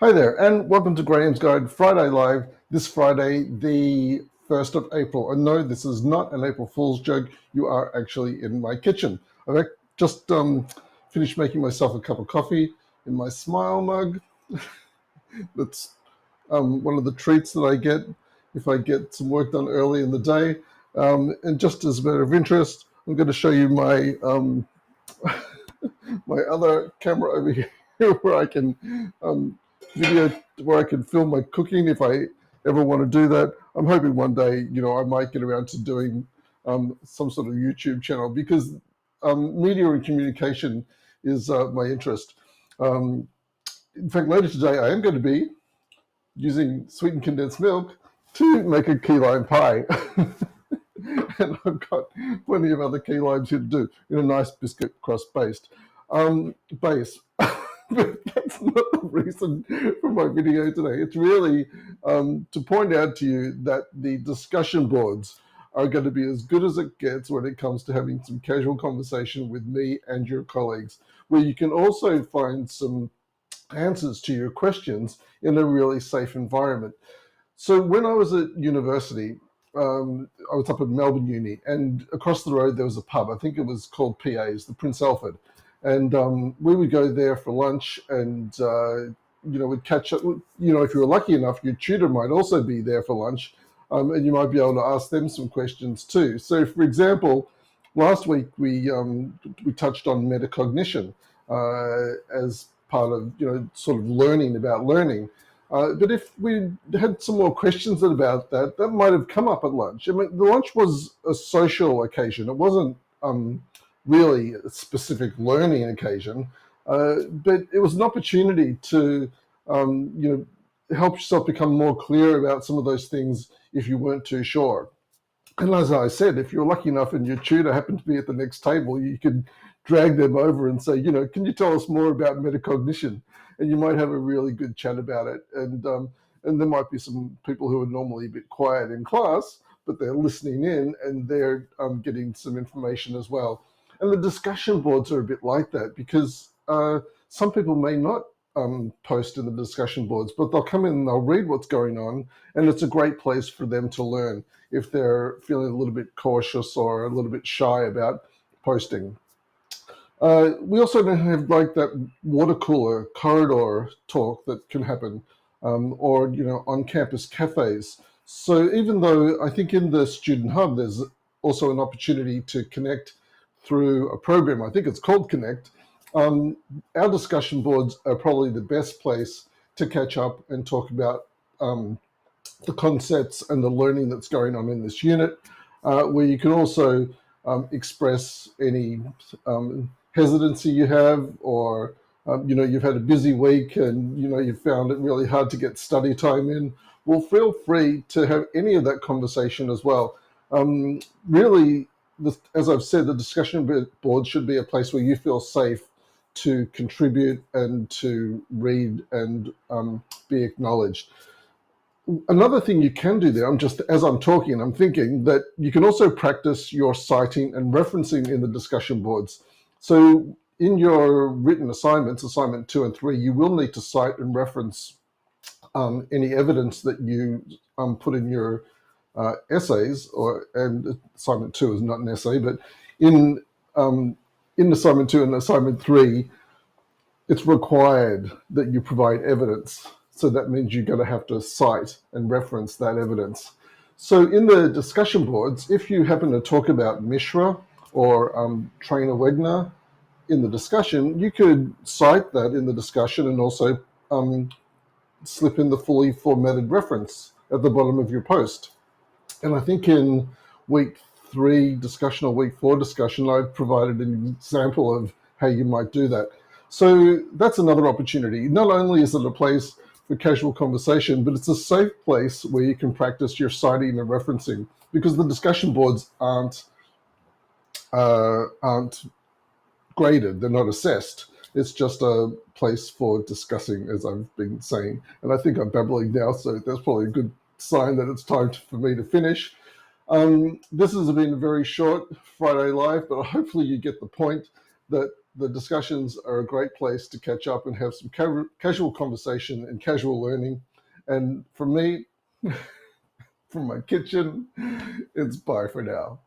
Hi there, and welcome to Graham's Guide Friday Live. This Friday, the 1st of April. And no, this is not an April Fool's joke. You are actually in my kitchen. I've just finished making myself a cup of coffee in my Smile mug. That's one of the treats that I get if I get some work done early in the day. And just as a matter of interest, I'm going to show you my my other camera over here where I can video, where I can film my cooking if I ever want to do that. I'm hoping one day, I might get around to doing some sort of YouTube channel because media and communication is my interest. In fact, later today, I am going to be using sweetened condensed milk to make a key lime pie. And I've got plenty of other key limes here to do in a nice biscuit crust base. But that's not the reason for my video today. It's really to point out to you that the discussion boards are going to be as good as it gets when it comes to having some casual conversation with me and your colleagues, where you can also find some answers to your questions in a really safe environment. So when I was at university, I was up at Melbourne Uni, and across the road there was a pub. I think it was called PA's, the Prince Alfred, and we would go there for lunch, and we'd catch up. If you were lucky enough, your tutor might also be there for lunch, and you might be able to ask them some questions too. So, for example, last week we touched on metacognition as part of sort of learning about learning. But if we had some more questions about that, that might have come up at lunch. I mean, the lunch was a social occasion. It wasn't really a specific learning occasion, but it was an opportunity to, help yourself become more clear about some of those things if you weren't too sure. And as I said, if you're lucky enough and your tutor happened to be at the next table, you could drag them over and say, can you tell us more about metacognition? And you might have a really good chat about it. And there might be some people who are normally a bit quiet in class, but they're listening in and they're getting some information as well. And the discussion boards are a bit like that because some people may not post in the discussion boards, but they'll come in and they'll read what's going on, and it's a great place for them to learn if they're feeling a little bit cautious or a little bit shy about posting. We also don't have like that water cooler corridor talk that can happen, or on campus cafes. So even though I think in the student hub there's also an opportunity to connect through a program, I think it's called Connect. Our discussion boards are probably the best place to catch up and talk about the concepts and the learning that's going on in this unit, where you can also express any hesitancy you have, or you've had a busy week and you've found it really hard to get study time in. Well, feel free to have any of that conversation as well. Really, as I've said, the discussion board should be a place where you feel safe to contribute and to read and be acknowledged. Another thing you can do there, as I'm talking, I'm thinking that you can also practice your citing and referencing in the discussion boards. So in your written assignments, assignment 2 and 3, you will need to cite and reference any evidence that you put in your essays, and assignment 2 is not an essay, but in assignment 2 and assignment 3, it's required that you provide evidence. So that means you're going to have to cite and reference that evidence. So in the discussion boards, if you happen to talk about Mishra or Trainer Wegner in the discussion, you could cite that in the discussion and also slip in the fully formatted reference at the bottom of your post. And I think in week 3 discussion or week 4 discussion, I've provided an example of how you might do that. So that's another opportunity. Not only is it a place for casual conversation, but it's a safe place where you can practice your citing and referencing, because the discussion boards aren't graded, they're not assessed. It's just a place for discussing, as I've been saying. And I think I'm babbling now, so that's probably a good sign that it's time for me to finish. This has been a very short Friday Live, but hopefully you get the point that the discussions are a great place to catch up and have some casual conversation and casual learning. And for me, from my kitchen, it's bye for now.